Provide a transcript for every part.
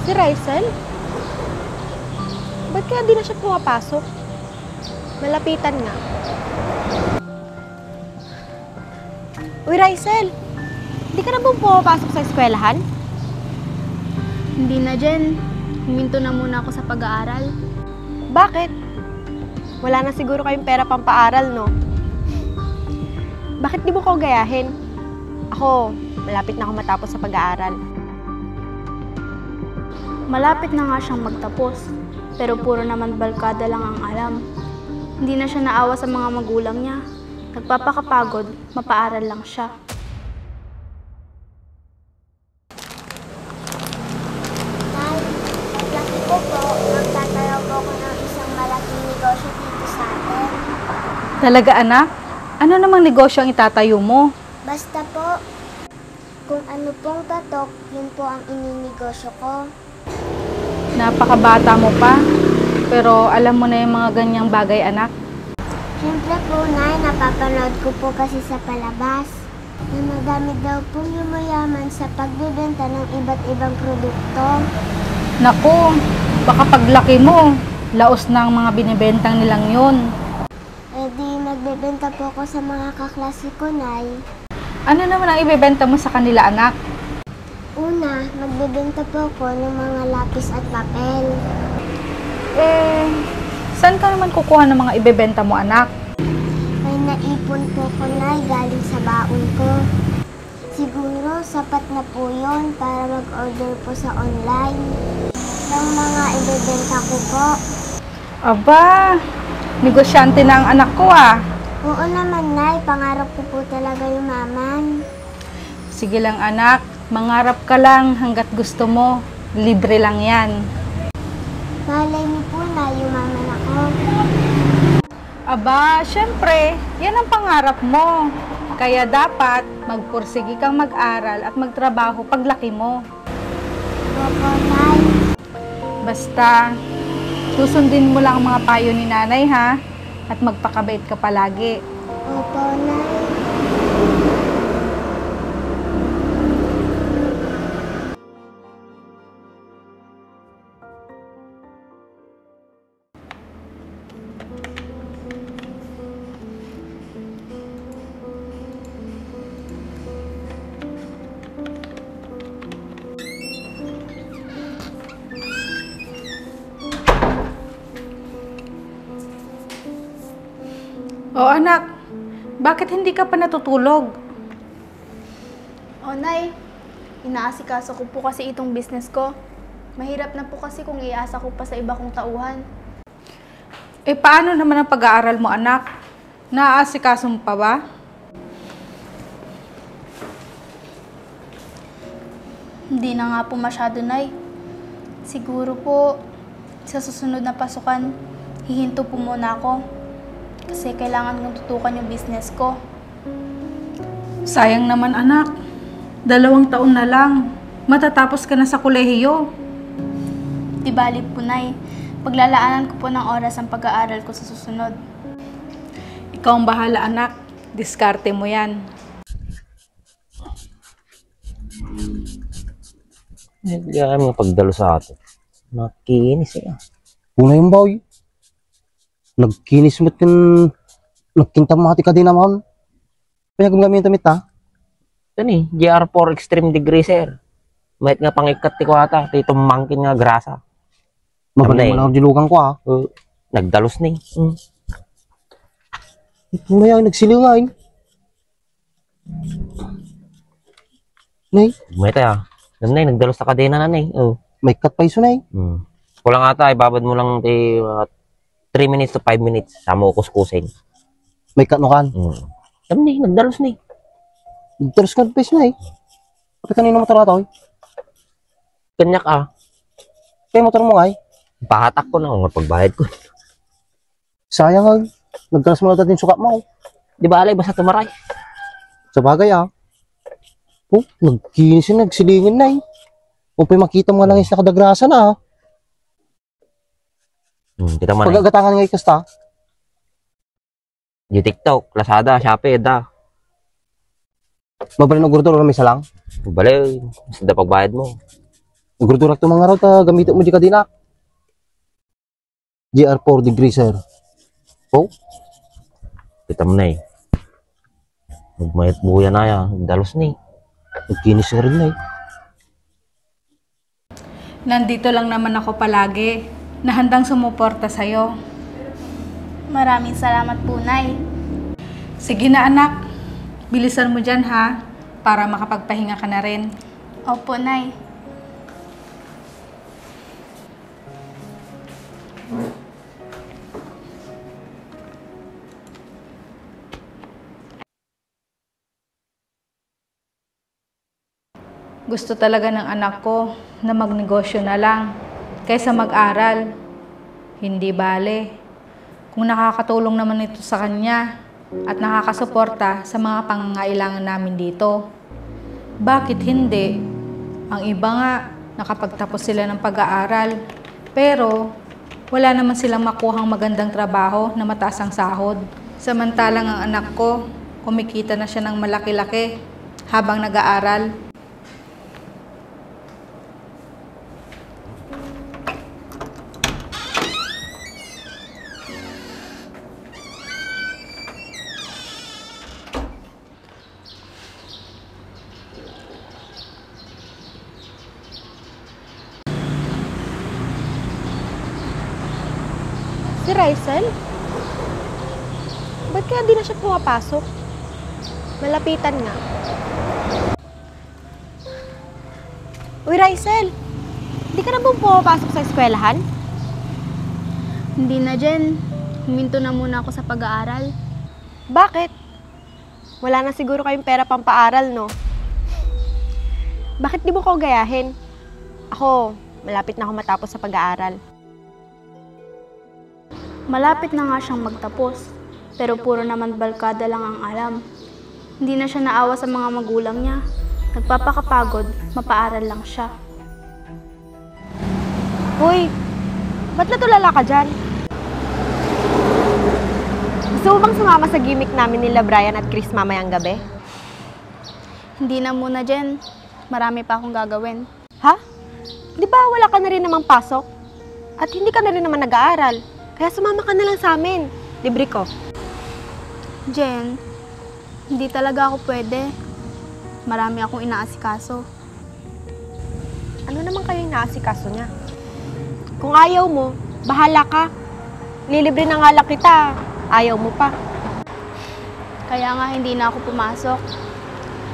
Si Rysel? Ba't kaya di na siya pumapasok? Malapitan nga. Uy, Rysel! Hindi ka na ba pumapasok sa eskwelahan? Hindi na, Jen. Huminto na muna ako sa pag-aaral. Bakit? Wala na siguro kayong pera pampaaral, no? Bakit di mo ko gayahin? Ako, malapit na ako matapos sa pag-aaral. Malapit na nga siyang magtapos, pero puro naman barkada lang ang alam. Hindi na siya naawa sa mga magulang niya. Nagpapakapagod, mapaaral lang siya. Nay, paglaki ko po, magtatayo po ako ng isang malaking negosyo dito sa atin. Talaga anak? Ano namang negosyo ang itatayo mo? Basta po, kung ano pong tatok, yun po ang ininegosyo ko. Napakabata mo pa. Pero alam mo na yung mga ganyang bagay anak. Siyempre po, Nay, napapanood ko po kasi sa palabas na madami daw pong yumayaman sa pagbebenta ng iba't ibang produkto. Naku, baka paglaki mo, laos na ang mga binibentang nilang yun. Eh di, magbebenta po ako sa mga kaklase ko, Nay. Ano naman ang ibebenta mo sa kanila anak? Una, magbebenta po ako ng mga lapis at papel. Eh, saan ka naman kukuha ng mga ibebenta mo anak? May naipon po ko, Nay, galing sa baon ko. Siguro, sapat na po yun para mag-order po sa online. Ng mga ibebenta ko po. Aba, negosyante na ang anak ko ah. Oo naman, Nay. Pangarap ko po talaga yumaman. Sige lang anak, mangarap ka lang hanggat gusto mo. Libre lang yan. Malay niyo po, Nay, yumaman ako. Aba, syempre, yan ang pangarap mo. Kaya dapat magpursigi kang mag-aral at magtrabaho paglaki mo. Opo, Nay. Basta, susundin mo lang ang mga payo ni nanay ha, at magpakabait ka palagi. Opo, Nay. O anak, bakit hindi ka pa natutulog? O, Nay, inaasikaso ko po kasi itong business ko. Mahirap na po kasi kung iasa ko pa sa iba kong tauhan. Eh paano naman ang pag-aaral mo anak? Naaasikaso mo pa ba? Hindi na nga po masyado, Nay. Siguro po, sa susunod na pasukan, hihinto po muna ako. Kasi kailangan kong tutukan yung business ko. Sayang naman anak, 2 taon na lang. Matatapos ka na sa kolehiyo. Di bali po, Nay. Paglalaanan ko po ng oras ang pag-aaral ko sa susunod. Ikaw ang bahala anak, diskarte mo yan. Hindi kami nga pagdalo sa ato. Nakikinis eh. Una yung boy. Nagkinis mo't yung nagkintamati ka din naman. Kaya gumagamit tamit ha? Ito ni, GR4 Extreme Degree sir. Mahit nga pangikat ko ata. Ito mangkin nga grasa. Magaling mo lang ang dilugan ko ha. Nagdalos ni. Maya nagsilingain. Nay, Mahit ah. Nanay, nagdalos na kadena na nay. may cut pa iso nay. Kulang ata, ibabad mo lang 3 minutes to 5 minutes. Sama ko kuskusin. May cut no kan. Sabi ni, nagdalos ni. Terus ka pa iso nay. Kapag kanino motor ato eh. Kanyak ah. Kaya motor mo ay. Pahatak ko na kung pagbayad ko. Sayang ay. Nagkalas mo na dating sukat mo. Di ba alay, basta tumaray. Sa bagay ah. Oh, nagkinis yun, nagsilingin na eh. Kung pa makita mo nga lang is nakadagrasa na ah. Kita mo na. Pagagatangan nga ikasta. Yung TikTok, Lazada, Shopee, da. Mabalin ng gurdor, may isa lang. Balay, basta pagbayad mo. Nagurdurak to mga raw ta gamitin mo di ka dinak. GR4 degree sir. Oh, Kita mo na eh. Magmayat buya na yan. Dalos na eh. nagkinis na rin na eh. Nandito lang naman ako palagi na handang sumuporta sa'yo. Maraming salamat po, Nay. Sige na anak, bilisan mo dyan ha, para makapagpahinga ka na rin. Opo, Nay. Gusto talaga ng anak ko na magnegosyo na lang kaysa mag-aral. Hindi bale. Kung nakakatulong naman ito sa kanya at nakakasuporta sa mga pangangailangan namin dito. Bakit hindi? Ang iba nga, nakapagtapos sila ng pag-aaral. Pero wala naman silang makuhang magandang trabaho na mataas ang sahod. Samantalang ang anak ko, kumikita na siya ng malaki-laki habang nag-aaral. Si Rysel? Ba't kaya di na siya pumapasok? Malapitan nga. Uy, Rysel! Hindi ka na ba pumapasok sa eskwelahan? Hindi na, Jen. Huminto na muna ako sa pag-aaral. Bakit? Wala na siguro kayong pera pampaaral, no? Bakit di mo ko gayahin? Ako, malapit na ako matapos sa pag-aaral. Malapit na nga siyang magtapos, pero puro naman barkada lang ang alam. Hindi na siya naawa sa mga magulang niya. Nagpapakapagod, mapaaral lang siya. Hoy, ba't natulala ka dyan? Gusto mo bang sumama sa gimmick namin nila Brian at Chris mamayang gabi? Hindi na muna, Jen. Marami pa akong gagawin. Ha? Di ba wala ka na rin namang pasok? At hindi ka na rin naman nag-aaral? Kaya sumama ka na lang sa amin. Libre ko. Jen, hindi talaga ako pwede. Marami akong inaasikaso. Ano naman kayo yung naasikaso niya? Kung ayaw mo, bahala ka. Lilibre na nga lang kita. Ayaw mo pa. Kaya nga hindi na ako pumasok.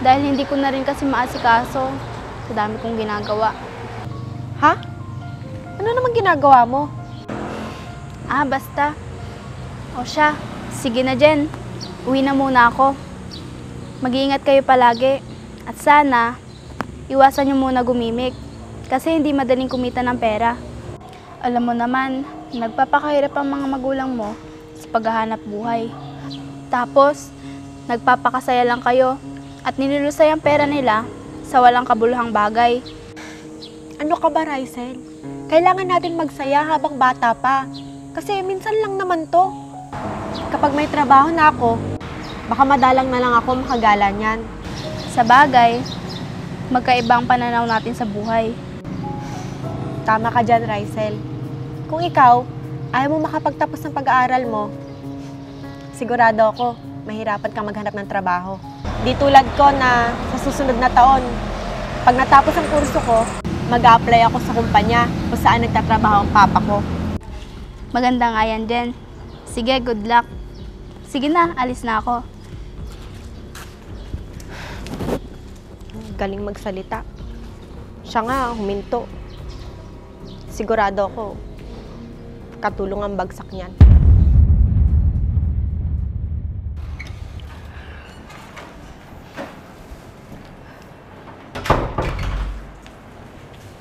Dahil hindi ko na rin kasi maasikaso sa dami kong ginagawa. Ha? Ano naman ginagawa mo? Basta. O siya, sige na Jen. Uwi na muna ako. Mag-iingat kayo palagi. At sana, iwasan niyo muna gumimik. Kasi hindi madaling kumita ng pera. Alam mo naman, nagpapakahirap ang mga magulang mo sa paghahanap buhay. Tapos, nagpapakasaya lang kayo at nilulusay ang pera nila sa walang kabuluhang bagay. Ano ka ba, Rysel? Kailangan natin magsaya habang bata pa. Kasi minsan lang naman to. Kapag may trabaho na ako, baka madalang na lang ako makagala niyan. Sa bagay, magkaibang pananaw natin sa buhay. Tama ka dyan, Rysel. Kung ikaw, ayaw mo makapagtapos ng pag-aaral mo, sigurado ako, mahirapan kang maghanap ng trabaho. Di tulad ko na sa susunod na taon, pag natapos ang kurso ko, mag-a-apply ako sa kumpanya kung saan nagtatrabaho ang papa ko. Maganda nga yan, Jen. Sige, good luck. Sige na, alis na ako. Galing magsalita. Siya nga, huminto. Sigurado ako, katulong ang bagsak niyan.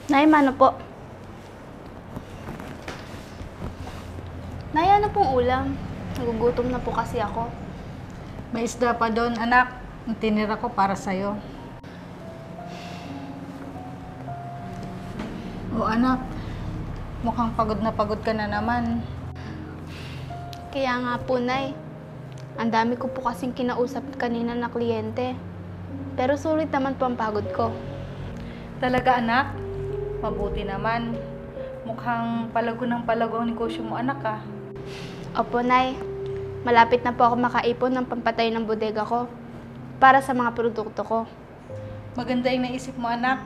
Nay, ano po? Nay, ano pong ulam? Nagugutom na po kasi ako. May isda pa doon, anak. Ang tinira ko para sa'yo. O anak, mukhang pagod na pagod ka na naman. Kaya nga po, Nay. Ang dami ko po kasing kinausap kanina na kliyente. Pero sulit naman po ang pagod ko. Talaga anak, Mabuti naman. Mukhang palago ng palago ang negosyo mo, anak ah. Opo, Nay. Malapit na po ako makaipon ng pampatay ng bodega ko para sa mga produkto ko. Maganda yung naisip mo, anak,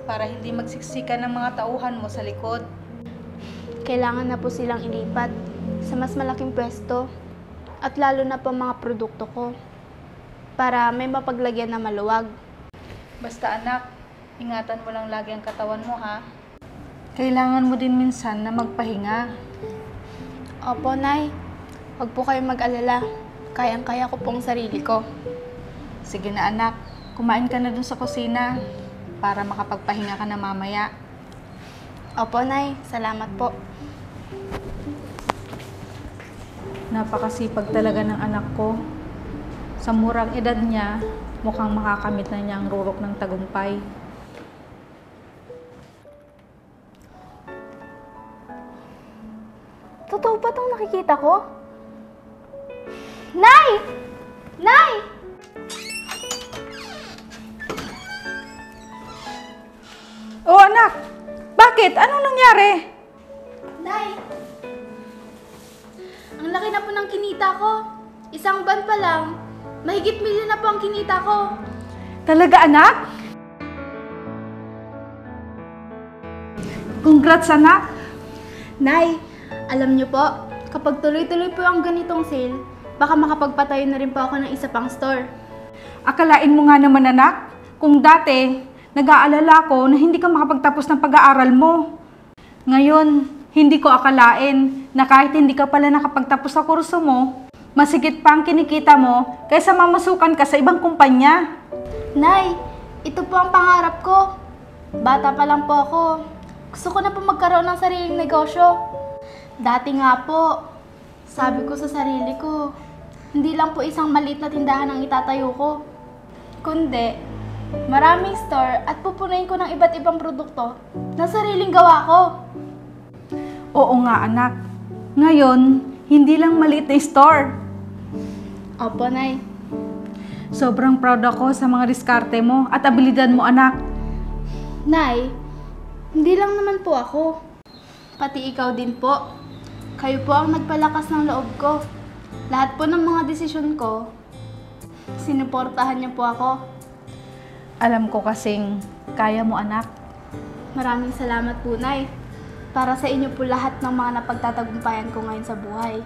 para hindi magsiksikan ng mga tauhan mo sa likod. Kailangan na po silang ilipat sa mas malaking pwesto at lalo na po mga produkto ko para may mapaglagyan na maluwag. Basta anak, ingatan mo lang lagi ang katawan mo ha. Kailangan mo din minsan na magpahinga. Opo, Nay. Huwag po kayong mag-alala. Kayang-kaya ko pong sarili ko. Sige na anak, kumain ka na dun sa kusina para makapagpahinga ka na mamaya. Opo, Nay. Salamat po. Napakasipag talaga ng anak ko. Sa murang edad niya, mukhang makakamit na niya ang rurok ng tagumpay. Totoo ba itong nakikita ko? Nay! Nay! Oh anak, bakit? Anong nangyari? Nay! Ang laki na po ng kinita ko. Isang buwan pa lang, mahigit milyon na po ang kinita ko. Talaga anak? Congrats anak! Nay, alam niyo po, kapag tuloy-tuloy po ang ganitong sale, baka makapagpatayo na rin po ako ng isa pang store. Akalain mo nga naman anak, kung dati, nag-aalala ko na hindi ka makapagtapos ng pag-aaral mo. Ngayon, hindi ko akalain na kahit hindi ka pala nakapagtapos sa kurso mo, masigit pa ang kinikita mo kaysa mamasukan ka sa ibang kumpanya. Nay, ito po ang pangarap ko. Bata pa lang po ako. Gusto ko na po magkaroon ng sariling negosyo. Dati nga po, sabi ko sa sarili ko, hindi lang po isang maliit na tindahan ang itatayo ko. Kundi, maraming store at pupunuin ko ng iba't ibang produkto na sariling gawa ko. Oo nga anak, ngayon, hindi lang maliit na store. Opo, Nay. Sobrang proud ako sa mga diskarte mo at abilidad mo anak. Nay, hindi lang naman po ako. Pati ikaw din po. Kayo po ang nagpalakas ng loob ko. Lahat po ng mga desisyon ko, sinuportahan niyo po ako. Alam ko kasing kaya mo anak. Maraming salamat po, Nay. Para sa inyo po lahat ng mga napagtatagumpayan ko ngayon sa buhay.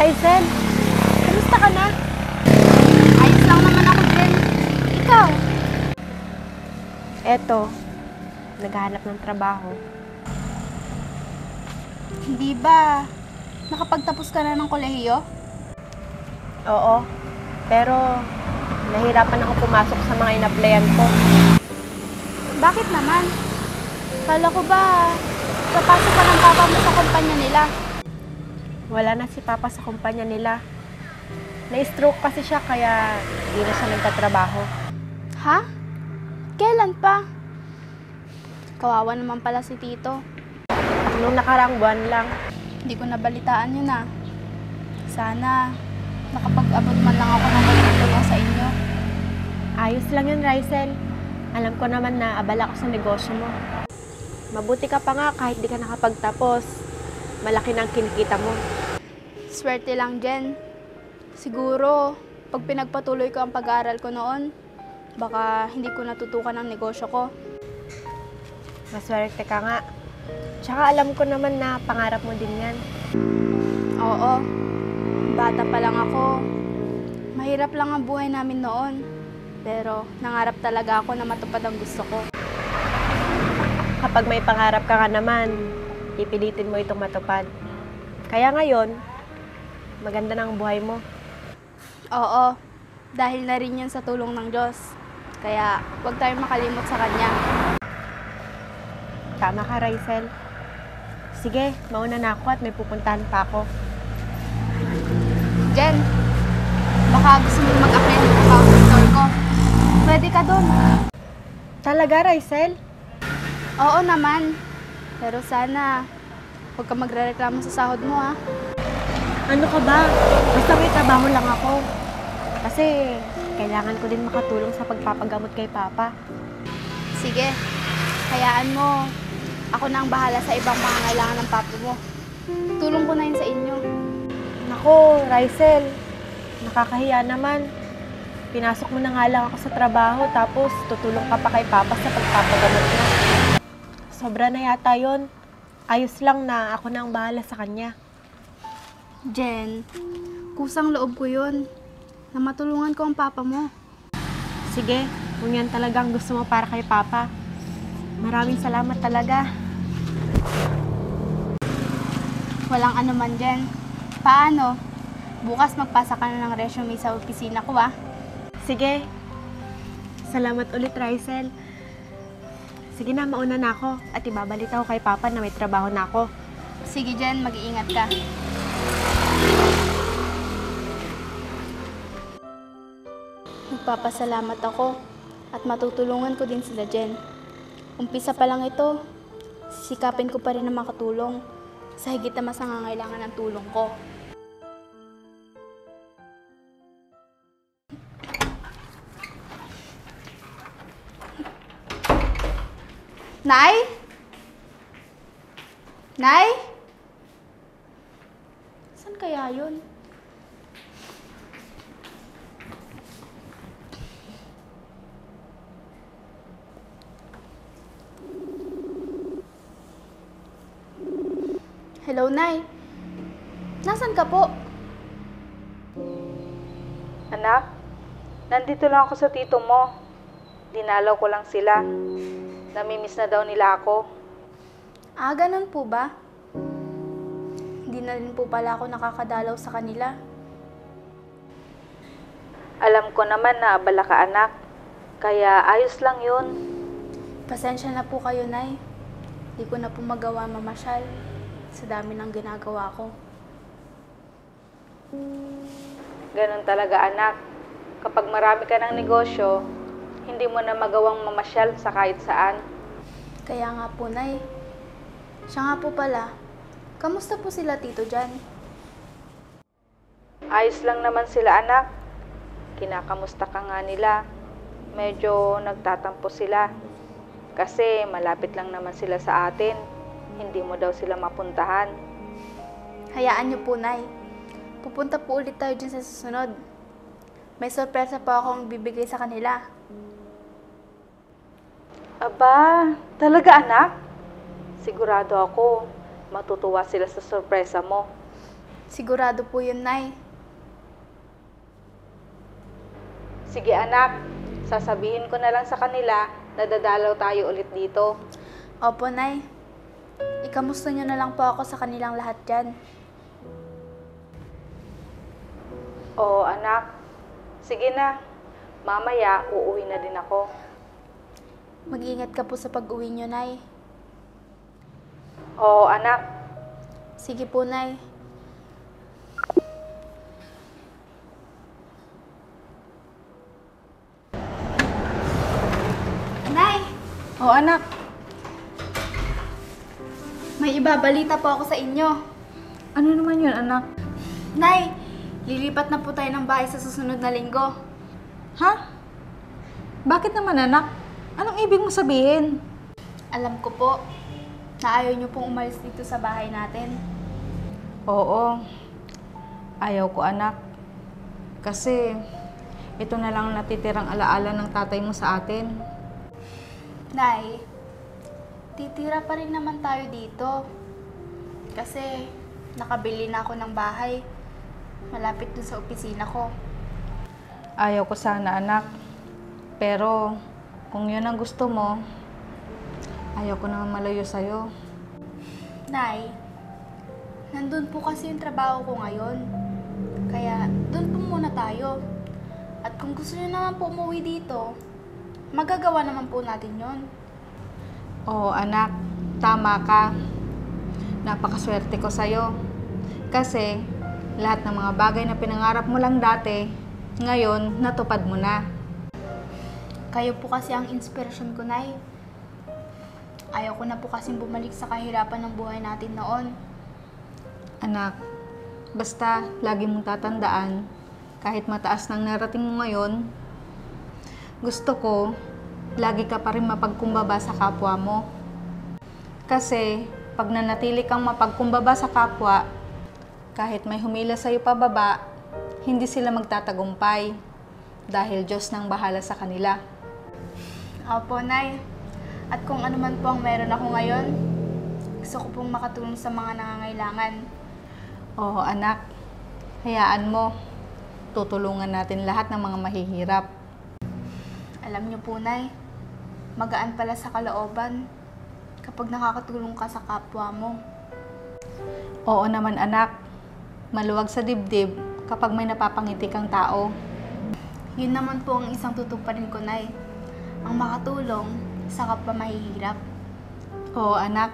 Raizel, kamusta ka na? Ayos lang naman ako din. Ikaw? Eto, naghahanap ng trabaho. Hindi ba nakapagtapos ka na ng kolehiyo? Oo, pero nahirapan ako pumasok sa mga inaplayan ko. Bakit naman? Kala ko ba papasok ka ng papa mo sa kumpanya nila? Wala na si Papa sa kumpanya nila. Na-stroke kasi siya kaya hindi na siya nagtatrabaho. Ha? Kailan pa? Kawawa naman pala si Tito. Nung nakaraang buwan lang. Hindi ko nabalitaan yun ah. Sana nakapag-abot man lang ako ng tulong sa inyo. Ayos lang yun, Raizel. Alam ko naman na abala ko sa negosyo mo. Mabuti ka pa nga kahit di ka nakapagtapos. Malaki na ang kinikita mo. Swerte lang, Jen. Siguro, pag pinagpatuloy ko ang pag-aaral ko noon, baka hindi ko natutukan ang negosyo ko. Maswerte ka nga. Tsaka alam ko naman na pangarap mo din yan. Oo. Bata pa lang ako. Mahirap lang ang buhay namin noon. Pero nangarap talaga ako na matupad ang gusto ko. Kapag may pangarap ka nga naman, pipilitin mo itong matupad. Kaya ngayon, maganda na ang buhay mo. Oo. Dahil na rin yan sa tulong ng Diyos. Kaya huwag tayong makalimot sa Kanya. Tama ka, Raizel. Sige, mauna na ako at may pupuntahan pa ako. Jen, baka gusto mo mag-apply trabaho sa store ko. Pwede ka doon. Talaga, Rysel? Oo naman. Pero sana, huwag ka magre-reklamo sa sahod mo ha. Ano ka ba? Basta may trabaho lang ako. Kasi kailangan ko din makatulong sa pagpapagamot kay Papa. Sige, hayaan mo. Ako na ang bahala sa ibang pangangailangan ng papa mo. Tulong ko na yun sa inyo. Nako, Rysel. Nakakahiya naman. Pinasok mo na nga lang ako sa trabaho tapos tutulong ka pa kay Papa sa pagpapagamot niya. Sobra na yata yon. Ayos lang na ako na ang bahala sa kanya. Jen, kusang loob ko yun. Na matulungan ko ang papa mo. Sige, kung yan talagang gusto mo para kay Papa. Maraming salamat talaga. Walang anuman, Jen. Paano? Bukas magpasa ka na ng resume sa opisina ko, ah. Sige. Salamat ulit, Rysel. Sige na, mauna na ako at ibabalita ko kay Papa na may trabaho na ako. Sige, Jen. Mag-iingat ka. Magpapasalamat ako at matutulungan ko din sila, Jen. Umpisa pa lang ito, sisikapin ko pa rin na makatulong sa higit na mas nangangailangan ng tulong ko. Nay? Nay? Saan kaya yun? Hello, Nay. Nasaan ka po? Anak, nandito lang ako sa tito mo. Dinalaw ko lang sila. Namimiss na daw nila ako. Ah, ganun po ba? Hindi na rin po pala ako nakakadalaw sa kanila. Alam ko naman na abala ka, anak. Kaya ayos lang yun. Pasensya na po kayo, Nay. Hindi ko na po magawa mamasyal sa dami ng ginagawa ko. Ganun talaga, anak. Kapag marami ka ng negosyo, hindi mo na magawang mamasyal sa kahit saan. Kaya nga po, Nay. Siya nga po pala, kamusta po sila tito dyan? Ayos lang naman sila, anak. Kinakamusta ka nga nila. Medyo nagtatampo sila. Kasi malapit lang naman sila sa atin. Hindi mo daw sila mapuntahan. Hayaan niyo po, Nay. Pupunta po ulit tayo dyan sa susunod. May sorpresa po akong bibigay sa kanila. Aba, talaga, anak? Sigurado ako, matutuwa sila sa sorpresa mo. Sigurado po yun, Nay. Sige, anak. Sasabihin ko na lang sa kanila na dadalaw tayo ulit dito. Opo, Nay. Ikamusta niyo na lang po ako sa kanilang lahat dyan. Oo, anak. Sige na. Mamaya, uuwi na din ako. Mag-ingat ka po sa pag-uwi niyo, Nay. Oo, anak. Sige po, Nay. Nay! Oo, anak. May ibabalita po ako sa inyo. Ano naman yun, anak? Nay! Lilipat na po tayo ng bahay sa susunod na linggo. Ha? Bakit naman, anak? Anong ibig mo sabihin? Alam ko po na ayaw niyo pong umalis dito sa bahay natin. Oo. Ayaw ko, anak. Kasi ito na lang natitirang alaala ng tatay mo sa atin. Nay, titira pa rin naman tayo dito. Kasi nakabili na ako ng bahay. Malapit dun sa opisina ko. Ayaw ko sana, anak. Pero kung yun ang gusto mo, ayaw ko naman malayo sa'yo. Nay, nandun po kasi yung trabaho ko ngayon. Kaya dun po muna tayo. At kung gusto niyo naman po umuwi dito, magagawa naman po natin yon. Oo, anak. Tama ka. Napakaswerte ko sa'yo. Kasi lahat ng mga bagay na pinangarap mo lang dati, Ngayon, natupad mo na. Kayo po kasi ang inspirasyon ko, Nay. Ayaw ko na po kasing bumalik sa kahirapan ng buhay natin noon. Anak, basta lagi mong tatandaan, kahit mataas nang narating mo ngayon, gusto ko, lagi ka pa rin mapagkumbaba sa kapwa mo. Kasi, pag nanatili kang mapagkumbaba sa kapwa, kahit may humila sa'yo pababa, hindi sila magtatagumpay dahil Diyos nang bahala sa kanila. Opo, Nay. At kung ano man po ang meron ako ngayon, gusto ko pong makatulong sa mga nangangailangan. Oo, anak. Hayaan mo. Tutulungan natin lahat ng mga mahihirap. Alam niyo po, Nay, magaan pala sa kalooban kapag nakakatulong ka sa kapwa mo. Oo naman, anak. Maluwag sa dibdib kapag may napapangiti kang tao. Yun naman po ang isang tutuparin ko, Nay. Ang makatulong sa kapwa mahihirap. Oo, anak.